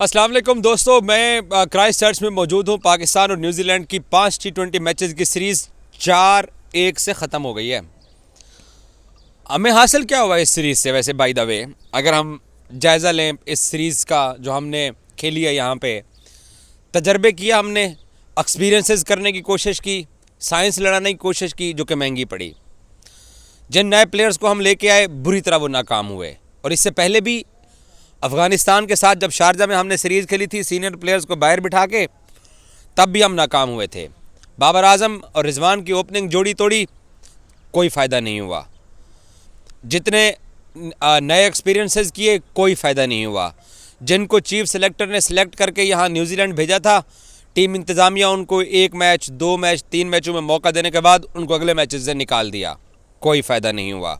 अस्सलाम वालेकुम दोस्तों, मैं क्राइस्ट चर्च में मौजूद हूँ। पाकिस्तान और न्यूजीलैंड की 5 T20 मैचेस की सीरीज़ 4-1 से ख़त्म हो गई है। हमें हासिल क्या हुआ इस सीरीज़ से? वैसे बाय द वे अगर हम जायज़ा लें इस सीरीज़ का जो हमने खेली है, यहाँ पे तजर्बे किया हमने, एक्सपीरियंसेस करने की कोशिश की, साइंस लड़ाने की कोशिश की, जो कि महंगी पड़ी। जिन नए प्लेयर्स को हम लेके आए बुरी तरह वो नाकाम हुए। और इससे पहले भी अफ़गानिस्तान के साथ जब शारजा में हमने सीरीज़ खेली थी सीनियर प्लेयर्स को बाहर बिठा के, तब भी हम नाकाम हुए थे। बाबर आजम और रिजवान की ओपनिंग जोड़ी तोड़ी, कोई फ़ायदा नहीं हुआ। जितने नए एक्सपीरियंसेस किए, कोई फ़ायदा नहीं हुआ। जिनको चीफ सेलेक्टर ने सिलेक्ट करके यहाँ न्यूजीलैंड भेजा था, टीम इंतज़ामिया उनको 1 मैच 2 मैच 3 मैचों में मौका देने के बाद उनको अगले मैचेस से निकाल दिया, कोई फ़ायदा नहीं हुआ।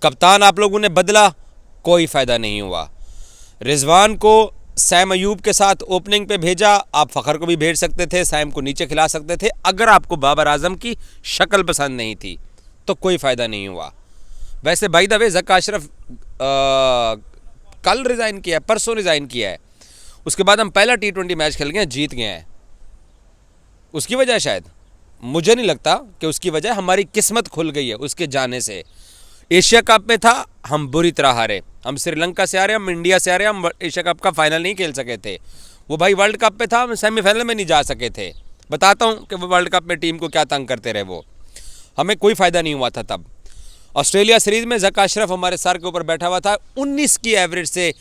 कप्तान आप लोगों ने बदला, कोई फ़ायदा नहीं हुआ। रिजवान को सैम अयूब के साथ ओपनिंग पे भेजा, आप फ़खर को भी भेज सकते थे, सैम को नीचे खिला सकते थे। अगर आपको बाबर आजम की शक्ल पसंद नहीं थी तो कोई फ़ायदा नहीं हुआ। वैसे by the way Zaka Ashraf कल रिज़ाइन किया है, परसों रिज़ाइन किया है। उसके बाद हम पहला T20 मैच खेल गए, जीत गए हैं। उसकी वजह शायद, मुझे नहीं लगता कि उसकी वजह, हमारी किस्मत खुल गई है उसके जाने से। एशिया कप में था, हम बुरी तरह हारे। हम श्रीलंका से हारे, हम इंडिया से हारे, हम एशिया कप का फाइनल नहीं खेल सके थे। वो भाई वर्ल्ड कप पे था, हम सेमीफाइनल में नहीं जा सके थे। बताता हूँ कि वो वर्ल्ड कप में टीम को क्या तंग करते रहे वो। हमें कोई फ़ायदा नहीं हुआ था तब। ऑस्ट्रेलिया सीरीज़ में ज़का अशरफ हमारे सर के ऊपर बैठा हुआ था। 19 की एवरेज से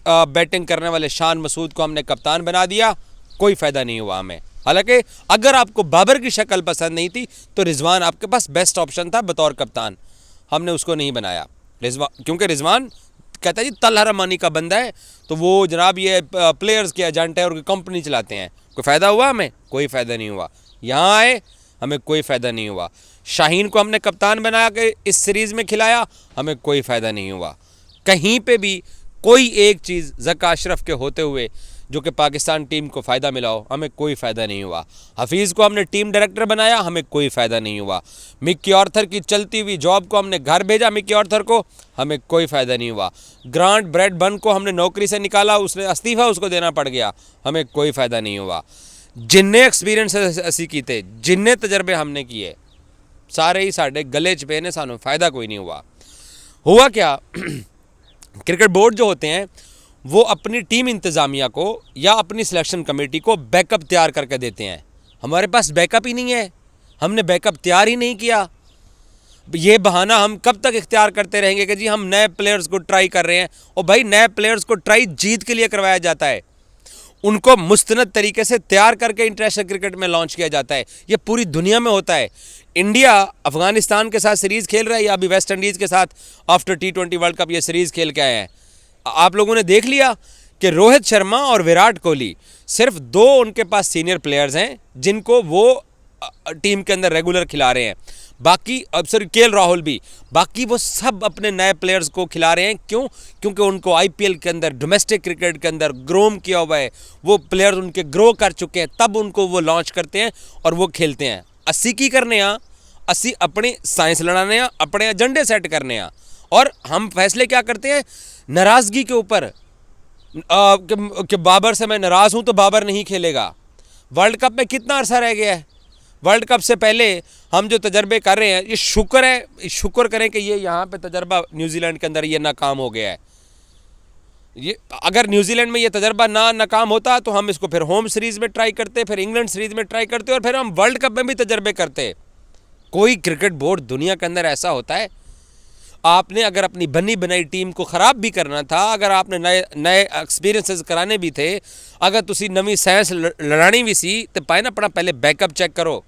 बैटिंग करने वाले शान मसूद को हमने कप्तान बना दिया, कोई फ़ायदा नहीं हुआ हमें। हालांकि अगर आपको बाबर की शक्ल पसंद नहीं थी तो रिजवान आपके पास बेस्ट ऑप्शन था बतौर कप्तान, हमने उसको नहीं बनाया। रिजवान, क्योंकि रिजवान कहता है जी तलहरा मानी का बंदा है, तो वो जनाब ये प्लेयर्स के एजेंट है और कंपनी चलाते हैं। कोई फ़ायदा हुआ हमें? कोई फ़ायदा नहीं हुआ। यहाँ आए, हमें कोई फ़ायदा नहीं हुआ। शाहीन को हमने कप्तान बना के इस सीरीज़ में खिलाया, हमें कोई फ़ायदा नहीं हुआ। कहीं पे भी कोई एक चीज़ ज़का अशरफ के होते हुए जो कि पाकिस्तान टीम को फ़ायदा मिला हो, हमें कोई फ़ायदा नहीं हुआ। हफीज़ को हमने टीम डायरेक्टर बनाया, हमें कोई फ़ायदा नहीं हुआ। मिक्की ऑर्थर की चलती हुई जॉब को हमने घर भेजा, मिक्की ऑर्थर को, हमें कोई फ़ायदा नहीं हुआ। ग्रांट ब्रैडबर्न को हमने नौकरी से निकाला, उसने इस्तीफ़ा उसको देना पड़ गया, हमें कोई फ़ायदा नहीं हुआ। जिन्ने एक्सपीरियंस असी कीते, जिन्ने तजर्बे हमने किए, सारे ही साढ़े गले च पे ने, सानू फ़ायदा कोई नहीं हुआ। हुआ क्या? क्रिकेट बोर्ड जो होते हैं वो अपनी टीम इंतज़ामिया को या अपनी सिलेक्शन कमेटी को बैकअप तैयार करके देते हैं। हमारे पास बैकअप ही नहीं है, हमने बैकअप तैयार ही नहीं किया। ये बहाना हम कब तक इख्तियार करते रहेंगे कि जी हम नए प्लेयर्स को ट्राई कर रहे हैं। और भाई नए प्लेयर्स को ट्राई जीत के लिए करवाया जाता है, उनको मुस्तनद तरीके से तैयार करके इंटरनेशनल क्रिकेट में लॉन्च किया जाता है। ये पूरी दुनिया में होता है। इंडिया अफगानिस्तान के साथ सीरीज़ खेल रहा है या अभी वेस्ट इंडीज़ के साथ आफ्टर T20 वर्ल्ड कप ये सीरीज़ खेल के आए हैं। आप लोगों ने देख लिया कि रोहित शर्मा और विराट कोहली सिर्फ 2 उनके पास सीनियर प्लेयर्स हैं जिनको वो टीम के अंदर रेगुलर खिला रहे हैं। बाकी अब सॉरी KL राहुल भी, बाकी वो सब अपने नए प्लेयर्स को खिला रहे हैं। क्यों? क्योंकि उनको IPL के अंदर, डोमेस्टिक क्रिकेट के अंदर ग्रोम किया हुआ है, वो प्लेयर्स उनके ग्रो कर चुके हैं, तब उनको वो लॉन्च करते हैं और वो खेलते हैं। असी की करने असी अपनी साइंस लड़ाने, अपने एजेंडे सेट करने। और हम फैसले क्या करते हैं? नाराज़गी के ऊपर कि बाबर से मैं नाराज़ हूँ तो बाबर नहीं खेलेगा। वर्ल्ड कप में कितना अरसा रह गया है? वर्ल्ड कप से पहले हम जो तजर्बे कर रहे हैं, ये शुक्र है, शुक्र करें कि ये यहाँ पे तजर्बा न्यूजीलैंड के अंदर ये नाकाम हो गया है। ये अगर न्यूजीलैंड में ये तजर्बा नाकाम होता तो हम इसको फिर होम सीरीज़ में ट्राई करते, फिर इंग्लैंड सीरीज़ में ट्राई करते और फिर हम वर्ल्ड कप में भी तजर्बे करते। कोई क्रिकेट बोर्ड दुनिया के अंदर ऐसा होता है? आपने अगर अपनी बनी बनाई टीम को ख़राब भी करना था, अगर आपने नए एक्सपीरियंसेस कराने भी थे, अगर तुसी नवी साइंस लड़ानी भी सी तो पाए ना अपना पहले बैकअप चेक करो।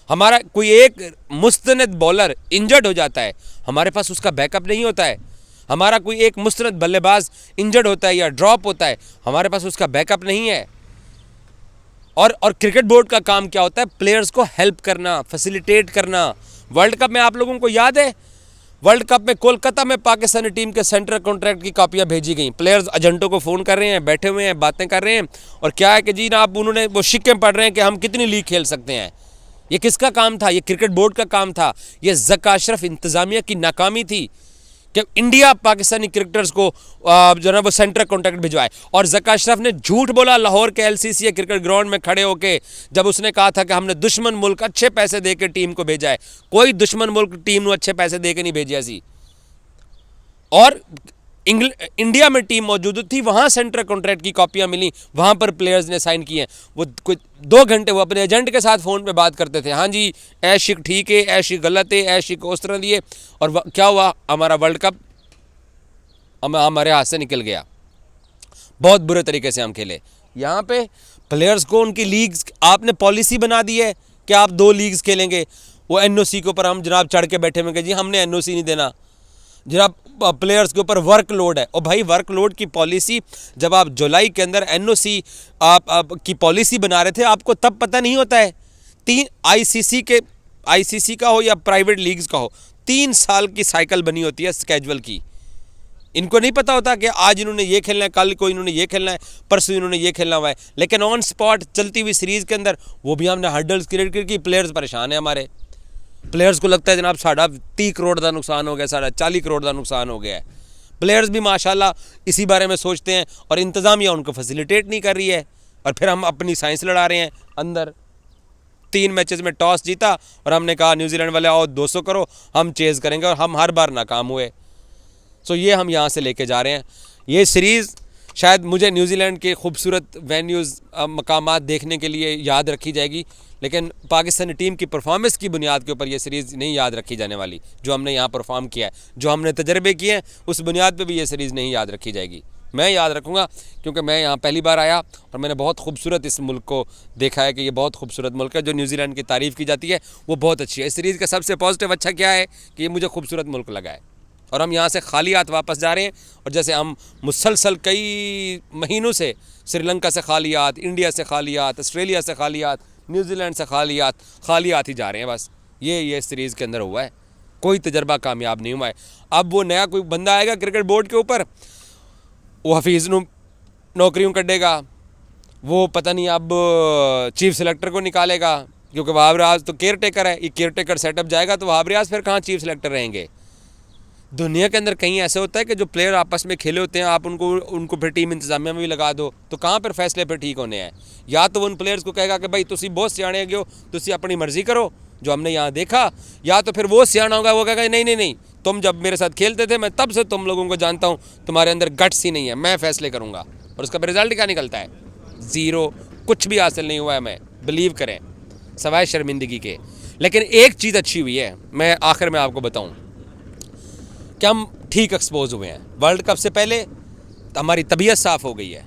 हमारा कोई एक मुस्तनद बॉलर इंजर्ड हो जाता है, हमारे पास उसका बैकअप नहीं होता है। हमारा कोई एक मुस्तनद बल्लेबाज इंजर्ड होता है या ड्रॉप होता है, हमारे पास उसका बैकअप नहीं है। और क्रिकेट बोर्ड का काम क्या होता है? प्लेयर्स को हेल्प करना, फैसिलिटेट करना। वर्ल्ड कप में आप लोगों को याद है, वर्ल्ड कप में कोलकाता में पाकिस्तानी टीम के सेंट्रल कॉन्ट्रैक्ट की कॉपियां भेजी गई। प्लेयर्स एजेंटों को फ़ोन कर रहे हैं, बैठे हुए हैं, बातें कर रहे हैं, और क्या है कि जी ना आप उन्होंने वो शिक्के पढ़ रहे हैं कि हम कितनी लीग खेल सकते हैं। ये किसका काम था? ये क्रिकेट बोर्ड का काम था। ये ज़का अशरफ इंतज़ामिया की नाकामी थी कि इंडिया पाकिस्तानी क्रिकेटर्स को जो है वो सेंट्रल कॉन्ट्रैक्ट भिजवाए। और ज़का अशरफ ने झूठ बोला लाहौर के LCCA क्रिकेट ग्राउंड में खड़े होके, जब उसने कहा था कि हमने दुश्मन मुल्क अच्छे पैसे दे के टीम को भेजा है। कोई दुश्मन मुल्क टीम को अच्छे पैसे दे के नहीं भेजा सी। और इंडिया में टीम मौजूद थी, वहाँ सेंट्रल कॉन्ट्रैक्ट की कॉपियाँ मिली, वहाँ पर प्लेयर्स ने साइन किए। वो कुछ 2 घंटे वो अपने एजेंट के साथ फ़ोन पे बात करते थे, हाँ जी ऐशिक ठीक है, ऐशिक गलत है, ऐशिक उस तरह दिए। और क्या हुआ, हमारा वर्ल्ड कप हमारे हाथ से निकल गया। बहुत बुरे तरीके से हम खेले। यहाँ पे प्लेयर्स को उनकी लीग्स, आपने पॉलिसी बना दी है कि आप 2 लीग्स खेलेंगे। वो NOC के ऊपर हम जनाब चढ़ के बैठे हुए कि जी हमने NOC नहीं देना। जनाब प्लेयर्स के ऊपर वर्कलोड है। और भाई वर्कलोड की पॉलिसी जब आप जुलाई के अंदर NOC आप की पॉलिसी बना रहे थे, आपको तब पता नहीं होता है। 3 ICC का हो या प्राइवेट लीग्स का हो, 3 साल की साइकिल बनी होती है स्केजुअल की। इनको नहीं पता होता कि आज इन्होंने ये खेलना है, कल को इन्होंने ये खेलना है, परसों इन्होंने ये खेलना हुआ है। लेकिन ऑन स्पॉट चलती हुई सीरीज़ के अंदर वो भी हमने हर्डल्स क्रिएट की। प्लेयर्स परेशान है, हमारे प्लेयर्स को लगता है जनाब साढ़ा 30 करोड़ का नुकसान हो गया, साढ़ा 40 करोड़ का नुकसान हो गया है। प्लेयर्स भी माशाल्लाह इसी बारे में सोचते हैं और इंतज़ामिया उनको फैसिलिटेट नहीं कर रही है। और फिर हम अपनी साइंस लड़ा रहे हैं अंदर। 3 मैचेस में टॉस जीता और हमने कहा न्यूजीलैंड वाले आओ 200 करो, हम चेज़ करेंगे, और हम हर बार नाकाम हुए। सो ये हम यहाँ से लेके जा रहे हैं। ये सीरीज़ शायद मुझे न्यूजीलैंड के खूबसूरत वेन्यूज़ मकामात देखने के लिए याद रखी जाएगी, लेकिन पाकिस्तानी टीम की परफॉर्मेंस की बुनियाद के ऊपर ये सीरीज़ नहीं याद रखी जाने वाली। जो हमने यहाँ परफॉर्म किया है, जो हमने तजर्बे किए हैं, उस बुनियाद पे भी ये सीरीज़ नहीं याद रखी जाएगी। मैं याद रखूँगा क्योंकि मैं यहाँ पहली बार आया और मैंने बहुत खूबसूरत इस मुल्क को देखा है कि ये बहुत खूबसूरत मुल्क है। जो न्यूजीलैंड की तारीफ़ की जाती है वो बहुत अच्छी है। इस सीरीज़ का सबसे पॉजिटिव अच्छा क्या है कि ये मुझे खूबसूरत मुल्क लगा है। और हम यहाँ से खाली हाथ वापस जा रहे हैं। और जैसे हम मुसलसल कई महीनों से श्रीलंका से खाली हाथ, इंडिया से खाली हाथ, ऑस्ट्रेलिया से खाली हाथ, न्यूजीलैंड से खाली हाथ ही जा रहे हैं। बस ये सीरीज़ के अंदर हुआ है। कोई तजर्बा कामयाब नहीं हुआ है। अब वो नया कोई बंदा आएगा क्रिकेट बोर्ड के ऊपर, वो हफीज़ नौकरियों कटेगा, वो पता नहीं अब चीफ सेलेक्टर को निकालेगा, क्योंकि वहाब रियाज तो केयर टेकर है। ये केयर टेकर सेटअप जाएगा तो वहाब रियाज फिर कहाँ चीफ सेलेक्टर रहेंगे। दुनिया के अंदर कहीं ऐसे होता है कि जो प्लेयर आपस में खेले होते हैं, आप उनको फिर टीम इंतजामिया में भी लगा दो, तो कहाँ पर फैसले फिर ठीक होने हैं। या तो वो उन प्लेयर्स को कहेगा कि भाई तुसी बहुत सियाने गए हो, तुसी अपनी मर्जी करो, जो हमने यहाँ देखा। या तो फिर वो सियाना होगा, वो कहेगा नहीं, तुम जब मेरे साथ खेलते थे मैं तब से तुम लोगों को जानता हूँ, तुम्हारे अंदर गट्स ही नहीं है, मैं फैसले करूँगा। और उसका रिजल्ट क्या निकलता है? 0। कुछ भी हासिल नहीं हुआ है। मैं बिलीव करें सवाए शर्मिंदगी के। लेकिन एक चीज़ अच्छी हुई है, मैं आखिर में आपको बताऊँ कि हम ठीक एक्सपोज हुए हैं। वर्ल्ड कप से पहले तो हमारी तबीयत साफ़ हो गई है।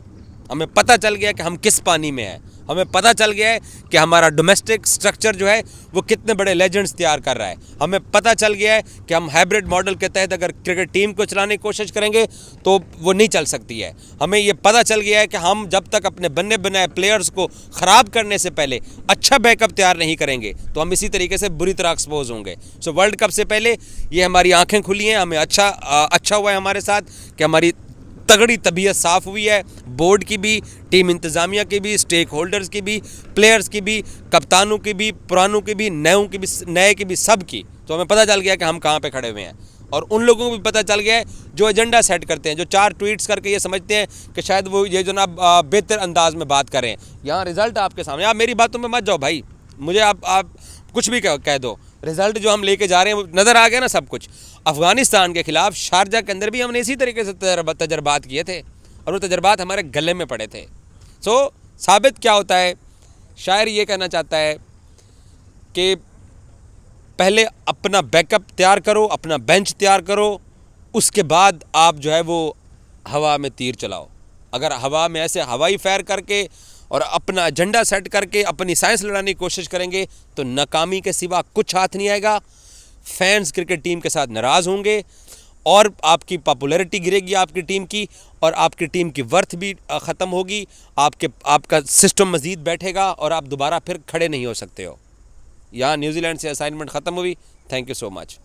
हमें पता चल गया कि हम किस पानी में हैं। हमें पता चल गया है कि हमारा डोमेस्टिक स्ट्रक्चर जो है वो कितने बड़े लेजेंड्स तैयार कर रहा है। हमें पता चल गया है कि हम हाइब्रिड मॉडल के तहत अगर क्रिकेट टीम को चलाने की कोशिश करेंगे तो वो नहीं चल सकती है। हमें ये पता चल गया है कि हम जब तक अपने बने बनाए प्लेयर्स को ख़राब करने से पहले अच्छा बैकअप तैयार नहीं करेंगे तो हम इसी तरीके से बुरी तरह एक्सपोज होंगे। सो वर्ल्ड कप से पहले ये हमारी आँखें खुली हैं। हमें अच्छा हुआ है हमारे साथ कि हमारी तगड़ी तबीयत साफ़ हुई है, बोर्ड की भी, टीम इंतज़ामिया की भी, स्टेक होल्डर्स की भी, प्लेयर्स की भी, कप्तानों की भी, पुरानों की भी, नए की भी, सब की। तो हमें पता चल गया कि हम कहाँ पे खड़े हुए हैं। और उन लोगों को भी पता चल गया है जो एजेंडा सेट करते हैं, जो 4 ट्वीट्स करके ये समझते हैं कि शायद वो ये जो ना बेहतर अंदाज में बात करें। यहाँ रिज़ल्ट आपके सामने। आप मेरी बातों में मत जाओ भाई, मुझे आप कुछ भी कह दो। रिज़ल्ट जो हम लेके जा रहे हैं नज़र आ गया ना सब कुछ। अफ़गानिस्तान के ख़िलाफ़ शारजा के अंदर भी हमने इसी तरीके से तजर्बात किए थे और वो तजर्बात हमारे गले में पड़े थे। सो साबित क्या होता है, शायर ये कहना चाहता है कि पहले अपना बैकअप तैयार करो, अपना बेंच तैयार करो, उसके बाद आप जो है वो हवा में तीर चलाओ। अगर हवा में ऐसे हवाई फायर करके और अपना एजेंडा सेट करके अपनी साइंस लड़ाने की कोशिश करेंगे तो नाकामी के सिवा कुछ हाथ नहीं आएगा। फैंस क्रिकेट टीम के साथ नाराज़ होंगे और आपकी पॉपुलैरिटी गिरेगी आपकी टीम की, और आपकी टीम की वर्थ भी ख़त्म होगी। आपका सिस्टम मज़ीद बैठेगा और आप दोबारा फिर खड़े नहीं हो सकते हो। यहाँ न्यूजीलैंड से असाइनमेंट ख़त्म हुई। Thank you so much.